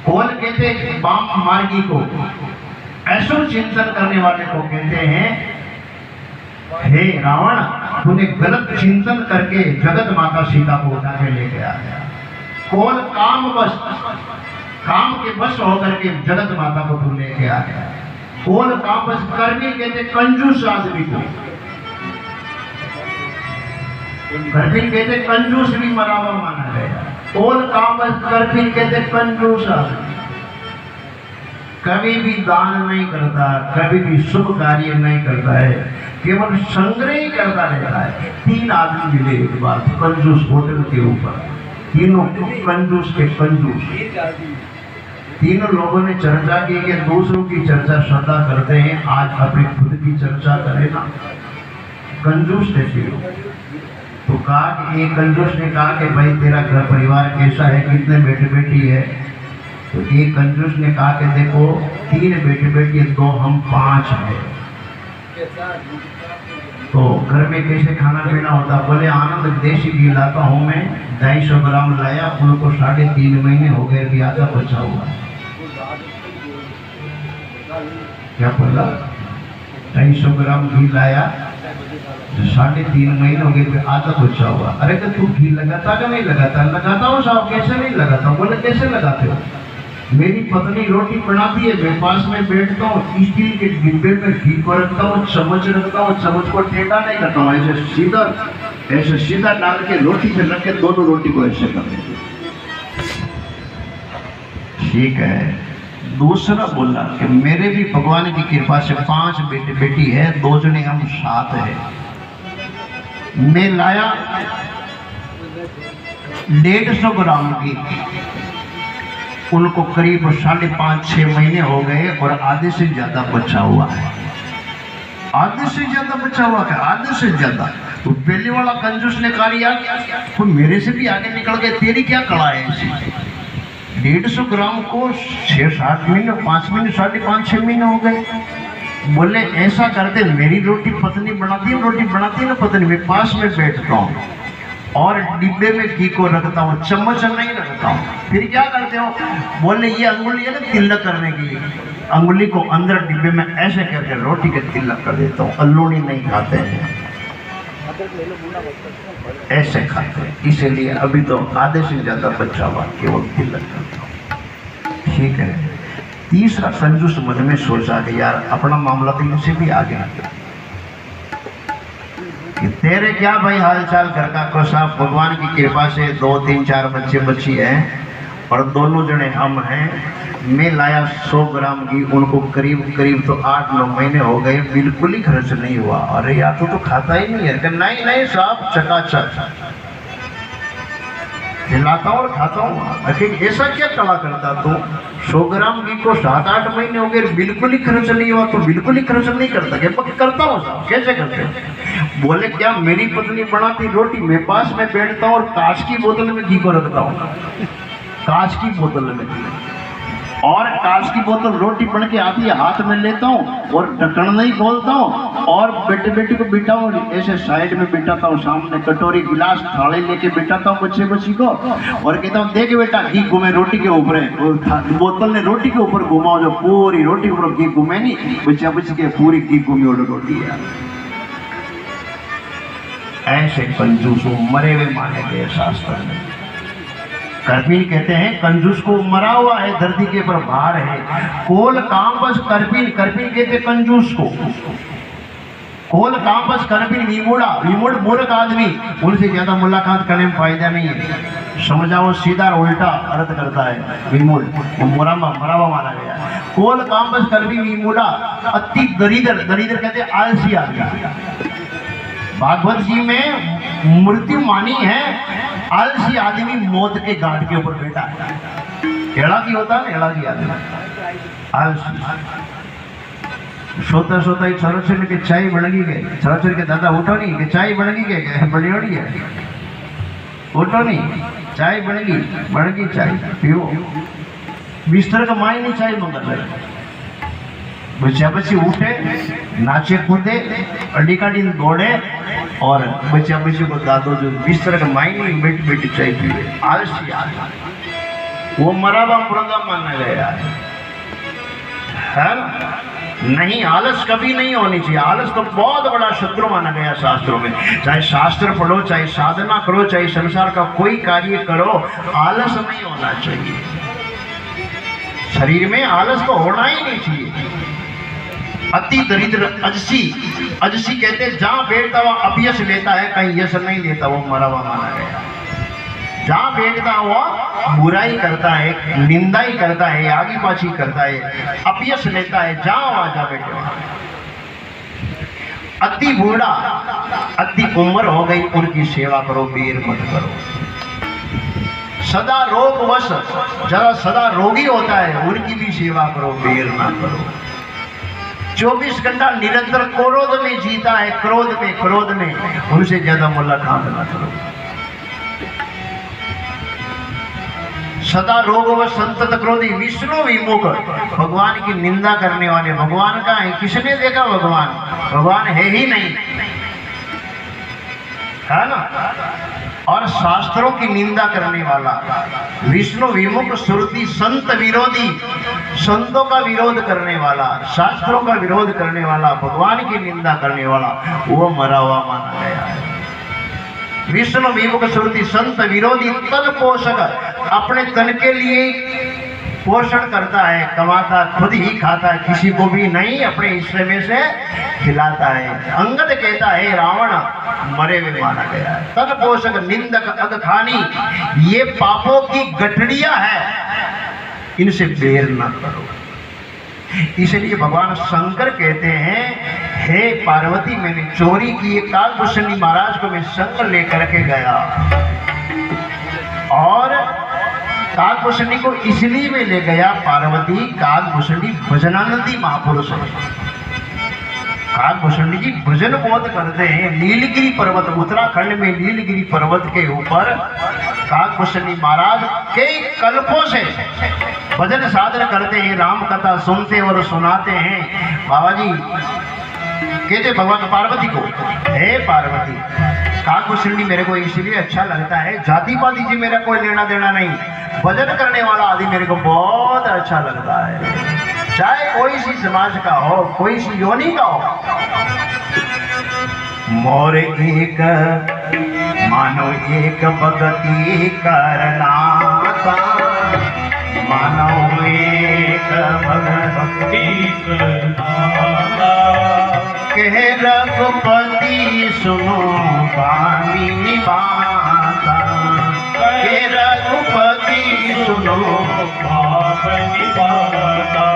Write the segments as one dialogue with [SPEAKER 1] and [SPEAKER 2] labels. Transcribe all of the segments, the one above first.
[SPEAKER 1] कौन कहते वाम मार्गी को, ऐसो चिंतन करने वाले को कहते हैं हे रावण, तूने गलत चिंतन करके जगत माता सीता को उठा के ले गया। कौन काम के वश होकर के जगत माता को तू लेके आ गया। कौन काम वश कर्मी कहते कंजूस आदमी को, कर्मी कहते कंजूस भी मरा हुआ माना गया। कौन काम वश कर्मी कहते कंजूस आदमी, कभी भी दान नहीं करता, कभी भी शुभ कार्य नहीं करता है, केवल संग्रह ही करता रहता है। 3 आदमी मिले एक बार कंजूस होटल के ऊपर, तीनों कंजूस के कंजूस। तीनों लोगों ने चर्चा की कि दूसरों की चर्चा श्रद्धा करते हैं, आज अपनी खुद की चर्चा करें ना। कंजूस थे तीनों। तो कहा कि एक कंजूस ने कहा कि भाई तेरा घर परिवार कैसा है, कितने बेटे बेटी है। तो एक कंजूस ने कहा कि देखो 3 बेटे बेटी है, 2 हम 5 है, तो घर में कैसे खाना पीना होता। बोले आनंद देशी घी लाता हूँ मैं, 250 ग्राम लाया, उनको 3.5 महीने हो गए, भी आधा बचा हुआ। क्या बोला? 250 ग्राम घी लाया, 3.5 महीने हो गए, आधा बचा हुआ। अरे तो तू घी लगाता कि नहीं लगाता? लगाता हूँ साहब। कैसे नहीं लगाता? बोले कैसे लगाते हो? मेरी पत्नी रोटी बनाती है, मैं पास में बैठता हूँ, स्टील के डिब्बे में घी को रखता हूँ, चम्मच रखता हूँ, चम्मच को टेढ़ा नहीं करता हूँ, ऐसे सीधा डाल के रोटी पे रख के दोनों रोटी को ऐसे कर देते। ठीक है। दूसरा बोला कि मेरे भी भगवान की कृपा से 5 बेटे बेटी है, 2 जने हम 7 है। मैं लाया 150 ग्राम की, उनको करीब 5.5-6 महीने हो गए और आधे से ज्यादा बचा हुआ है। आधे से ज्यादा बचा हुआ है, आधे से ज्यादा। तो पहले वाला कंजूस ने कहा यार तो मेरे से भी आगे निकल गए, तेरी क्या कला है ऐसी? 150 ग्राम को 6-7 महीने, 5 महीने, 5.5-6 महीने हो गए। बोले ऐसा करते, मेरी रोटी पत्नी बनाती है, रोटी बनाती है ना पत्नी, मैं पास में बैठता हूँ और डिब्बे में घी को रखता हूँ, चम्मच नहीं रखता हूँ। फिर क्या करते हो? बोले ये अंगुली है ना तिलक करने के लिए, अंगुली को अंदर डिब्बे में ऐसे करके रोटी के तिलक कर देता हूँ। अल्लूनी नहीं खाते हैं, ऐसे खाते हैं, इसीलिए अभी तो आधे से ज्यादा बचा हुआ, केवल तिलक करता हूँ। ठीक है। तीसरा कंजूस मन में सोचा कि यार अपना मामला तो इनसे भी आगे है। तेरे क्या भाई हाल चाल घर का को साहब? भगवान की कृपा से 2, 3, 4 बच्चे बच्ची हैं और दोनों जने हम हैं। मैं लाया 100 ग्राम घी, उनको करीब तो 8-9 महीने हो गए, बिल्कुल ही खर्च नहीं हुआ। अरे यार तो खाता ही नहीं है। नहीं साहब, चकाचक खिलाता हूँ और खाता हूँ। लेकिन ऐसा क्या कला करता तू? 100 ग्राम घी को 7-8 महीने हो गए, बिल्कुल ही खर्च नहीं हुआ। तो बिल्कुल ही खर्च नहीं करता? करता हूँ साहब। कैसे करते हो? बोले क्या मेरी पत्नी बनाती रोटी, मैं पास में बैठता हूँ और कांच की बोतल में घी को रखता हूँ, कांच की बोतल में, और कांच की बोतल रोटी बन के आती है, हाथ में लेता हूँ और ढक्कन नहीं खोलता हूँ और बेटे बेटी को बिठाऊँ, ऐसे साइड में बिठाता हूँ, सामने कटोरी गिलास थाली लेके बिठाता हूँ बच्चे बच्ची को और कहता हूँ देख बेटा घी घूमे रोटी के ऊपर है। बोतल ने रोटी के ऊपर घुमाओ, जो पूरी रोटी के ऊपर घी घूमे नहीं, बच्चा बच्ची के पूरी घी घूमी और रोटी है। ऐसे कंजूस मरे हुए माने गए शास्त्र में। कर्पीन कहते हैं कंजूस को मरा हुआ है, धरती के ऊपर भार है। कोल काम बस कर्पीन कहते कंजूस को। कोल काम बस कर्पीन विमूढ़ मूर्ख आदमी, उनसे ज्यादा मुलाकात करने में फायदा नहीं है। समझाओ सीधा उल्टा अर्थ करता है विमूढ़, मरा हुआ माना गया। कोल काम बस कर्पीन विमूढ़ा, अति दरिद्र कहते आलसी आदमी। भागवत जी में मृत्यु मानी है, आलसी आदमी मौत के घाट के ऊपर बैठा है। एड़ा की होता है, एड़ा की आदमी आलसी। सोता एक सरचर के चाय बन गई, सरचर के दादा उठो नहीं कि चाय बन गई, बड़ी बड़ी है, उठो नहीं चाय बन गई चाय पियो। बिस्तर का माई नहीं चाय मंगा, बच्चा बच्ची उठे, नाचे कूदे, अड्डी का दिन दौड़े और बच्चा बच्ची को दादो जो बिस्तर का माई नहीं बैठी चाय पिए। आलसी वो मरा हुआ मुर्गा माना गया है ना। नहीं, आलस कभी नहीं होनी चाहिए। आलस तो बहुत बड़ा शत्रु माना गया शास्त्रों में। चाहे शास्त्र पढ़ो, चाहे साधना करो, चाहे संसार का कोई कार्य करो, आलस नहीं होना चाहिए। शरीर में आलस तो होना ही नहीं चाहिए। अति दरिद्र अजसी, अजसी कहते हैं जहां बैठता हुआ अपयश लेता है, कहीं यश नहीं लेता, वो मरा हुआ माना गया। जहां बैठता हुआ बुराई करता है, निंदा ही करता है, आगी पाछी करता है, अपयश लेता है, जहां वहां जा बैठे वहां। अति बूढ़ा, अति उम्र हो गई, उनकी सेवा करो, बेर मत करो। सदा रोगवश, जरा सदा रोगी होता है, उनकी भी सेवा करो, बेर ना करो। 24 घंटा निरंतर क्रोध में जीता है, क्रोध में, उनसे ज्यादा मुलाकात ना करो। सदा रोग व संतत क्रोधी, विष्णु विमुख, भगवान की निंदा करने वाले। भगवान का है, किसने देखा भगवान? भगवान है ही नहीं, है ना। और शास्त्रों की निंदा करने वाला, विष्णु विमुख, श्रुति संत विरोधी, संतों का विरोध करने वाला, शास्त्रों का विरोध करने वाला, भगवान की निंदा करने वाला, वो मरा हुआ माना गया है। विष्णु विमुख, श्रुति संत विरोधी, तन पोषक, अपने तन के लिए पोषण करता है, कमाता खुद ही खाता है, किसी को भी नहीं अपने हिस्से में से खिलाता है। अंगद कहता है रावण मरे हुए माना गया है। तन पोषक, निंदक, अगखानी, ये पापों की गठड़ियां है, इनसे बेर न करो। इसलिए भगवान शंकर कहते हैं, हे पार्वती, मैंने चोरी की। काकभूषणी महाराज को मैं संग लेकर के गया, और काकभूषणी को इसलिए मैं ले गया, पार्वती काकभूषणी भजनानंदी महापुरुष है। काकभूषणी जी भजन बहुत करते हैं। नीलगिरी पर्वत, उत्तराखंड में नीलगिरी पर्वत के ऊपर काकभूषणी महाराज कई कल्पों से भजन साधन करते हैं, राम कथा सुनते और सुनाते हैं। बाबा जी कहते भगवान पार्वती को, हे पार्वती, काकभूषणी मेरे को इसलिए अच्छा लगता है, जाति पाति जी मेरा कोई लेना देना नहीं, भजन करने वाला आदि मेरे को बहुत अच्छा लगता है, चाहे कोई सी समाज का हो, कोई सी योनि का हो। मोर एक मानो एक भगति करनाता, मानो एक भगति करनाता, कह रघुपति सुनो भामिनी बाता, कह रघुपति सुनो भामिनी बाता।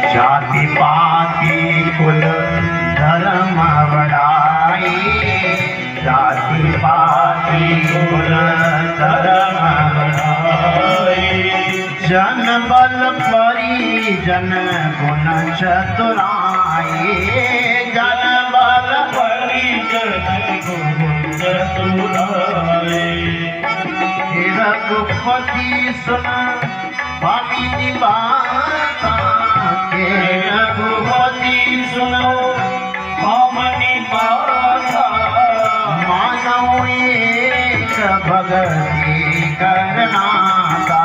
[SPEAKER 1] जाति पाति कुल धर्म बढ़ाई, जाति पाति कुल धर्म बढ़ाई, जन बल परिजन गुण चतुराई, जन बल परिजन गुण चतुराई। रघुपति सुन भामिनी बाता, रघुपति सुनो भामिनी बाता, मानो एक भगति करनाता,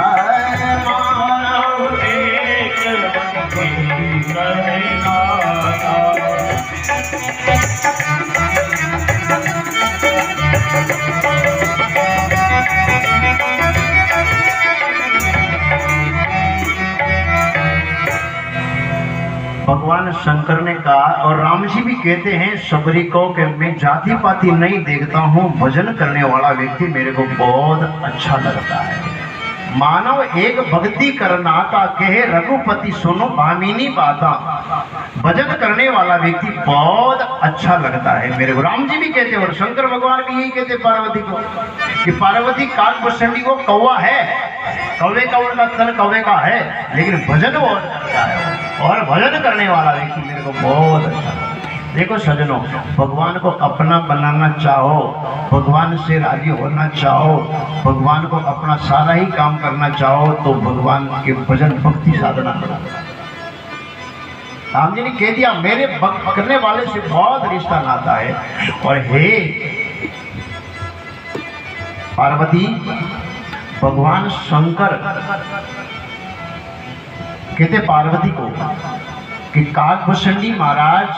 [SPEAKER 1] मानो एक भगति करनाता। भगवान शंकर ने कहा, और राम जी भी कहते हैं सबरी को, कि मैं जाति पाति नहीं देखता हूँ, भजन करने वाला व्यक्ति मेरे को बहुत अच्छा लगता है। मानव एक भक्ति करनाता, कहे रघुपति सुनो भामिनी बाता, भजन करने वाला व्यक्ति बहुत अच्छा लगता है मेरे को। राम जी भी कहते हैं, और शंकर भगवान भी यही कहते पार्वती को, कि पार्वती काकभूषणी को कौवा है, कौवे का उनका तन कौवे का है, लेकिन भजन बहुत अच्छा है, और भजन करने वाला व्यक्ति मेरे को बहुत अच्छा लगता है। देखो सजनों, भगवान को अपना बनाना चाहो, भगवान से राजी होना चाहो, भगवान को अपना सारा ही काम करना चाहो तो भगवान के भजन भक्ति साधना करो। राम जी ने कह दिया मेरे भक्त करने वाले से बहुत रिश्ता नाता है। और हे पार्वती, भगवान शंकर कहते पार्वती को कि काकभूषणी महाराज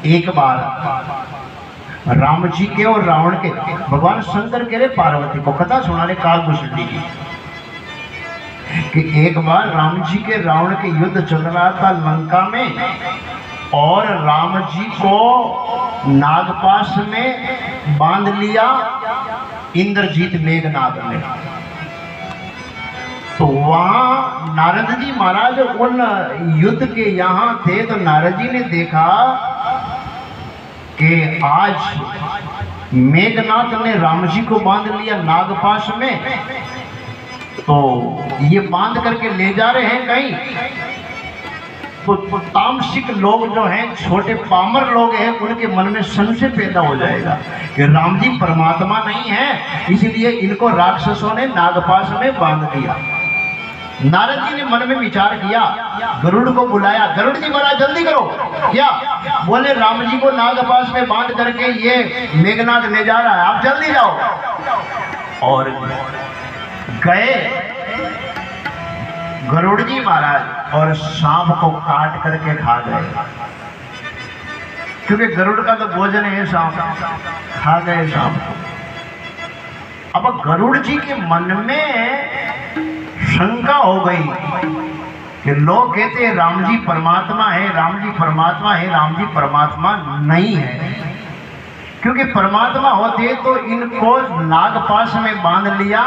[SPEAKER 1] एक बार राम जी के और रावण के, भगवान शंकर कह रहे पार्वती को कथा सुना रहे काकभूषणी की कि एक बार राम जी के रावण के युद्ध चल रहा था लंका में और राम जी को नागपाश में बांध लिया इंद्रजीत मेघनाद ने। तो वहां नारद जी महाराज उन युद्ध के यहाँ थे तो नारद जी ने देखा कि आज मेघनाथ ने राम जी को बांध लिया नागपाश में, तो ये बांध करके ले जा रहे हैं कहीं। तो तामसिक लोग जो हैं, छोटे पामर लोग हैं, उनके मन में संशय पैदा हो जाएगा कि राम जी परमात्मा नहीं है, इसलिए इनको राक्षसों ने नागपाश में बांध दिया। नारद जी ने मन में विचार किया, गरुड़ को बुलाया, गरुड़ जी महाराज जल्दी करो। क्या बोले? राम जी को नागपाश में बांध करके ये मेघनाथ ले जा रहा है, आप जल्दी जाओ। और गए गरुड़ जी महाराज और सांप को काट करके खा गए, क्योंकि गरुड़ का तो भोजन है सांप, खा गए सांप को। अब गरुड़ जी के मन में शंका हो गई कि लोग कहते हैं राम जी परमात्मा है, राम जी परमात्मा है, राम जी परमात्मा नहीं है। क्योंकि परमात्मा होते तो इनको नागपाश में बांध लिया,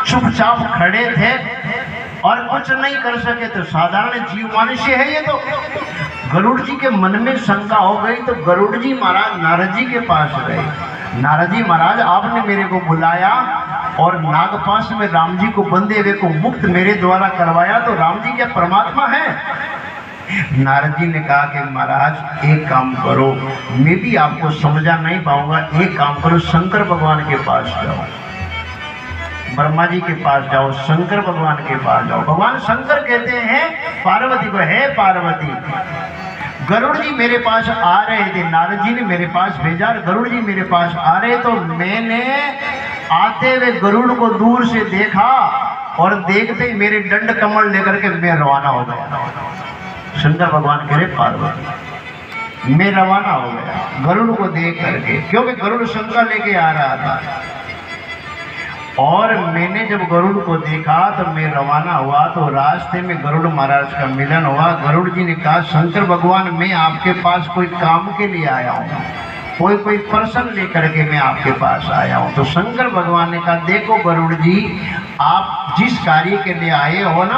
[SPEAKER 1] चुपचाप खड़े थे और कुछ नहीं कर सके, तो साधारण जीव मनुष्य है ये। तो गरुड़ जी के मन में शंका हो गई तो गरुड़ जी महाराज नारद जी के पास गए। नारद जी महाराज आपने मेरे को बुलाया और नागपाश में राम जी को बंधे हुए को मुक्त मेरे द्वारा करवाया, तो राम जी क्या परमात्मा है? नारद जी ने कहा कि महाराज एक काम करो, मैं भी आपको समझा नहीं पाऊंगा, एक काम करो, शंकर भगवान के पास जाओ, ब्रह्मा जी के पास जाओ, शंकर भगवान के पास जाओ। भगवान शंकर कहते हैं पार्वती को, है पार्वती, गरुड़ जी मेरे पास आ रहे थे, नारद जी ने मेरे पास भेजा, गरुड़ जी मेरे पास आ रहे, तो मैंने आते हुए गरुड़ को दूर से देखा और देखते ही मेरे दंड कमल लेकर के मैं रवाना हो गया। शंकर भगवान कह रहे पार्वती मैं रवाना हो गया गरुड़ को देख करके, क्योंकि गरुड़ शंकर लेके आ रहा था। और मैंने जब गरुड़ को देखा तो मैं रवाना हुआ, तो रास्ते में गरुड़ महाराज का मिलन हुआ। गरुड़ जी ने कहा शंकर भगवान मैं आपके पास कोई काम के लिए आया हूँ, कोई प्रश्न लेकर के मैं आपके पास आया हूँ। तो शंकर भगवान ने कहा देखो गरुड़ जी, आप जिस कार्य के लिए आए हो ना,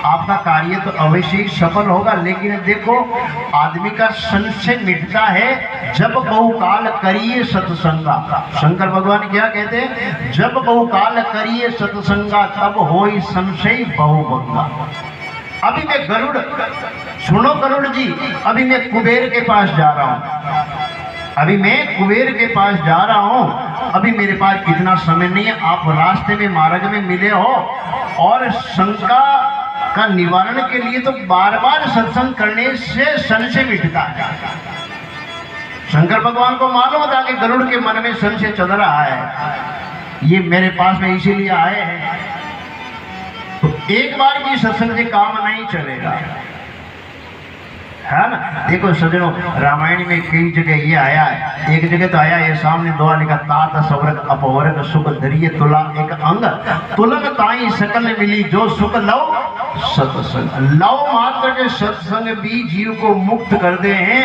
[SPEAKER 1] आपका कार्य तो अवश्य ही सफल होगा, लेकिन देखो आदमी का संशय मिटता है जब बहुकाल करिए सत्संगा। शंकर भगवान क्या कहते हैं? जब बहुकाल करिए सत्संगा तब होई संशय बहुभंगा। अभी मैं गरुड़, सुनो गरुड़ जी, अभी मैं कुबेर के पास जा रहा हूँ, अभी मैं कुबेर के पास जा रहा हूँ, अभी मेरे पास इतना समय नहीं है। आप रास्ते में मार्ग में मिले हो और शंका का निवारण के लिए तो बार बार सत्संग करने से संशय मिटता है। शंकर भगवान को मालूम था कि गरुड़ के मन में संशय चल रहा है, ये मेरे पास में इसीलिए आए हैं। तो एक बार भी सत्संग से काम नहीं चलेगा, है ना। देखो सजनों, रामायण में कई जगह ये आया है, एक जगह तो आया ये सामने दुआ लिखा, तात सवर्ग अपवर्ग सुख धरिये तुला एक अंग, तुलन ताई सकल मिली जो सुख लव सत्संग। लव मात्र के सत्संग भी जीव को मुक्त कर दे हैं।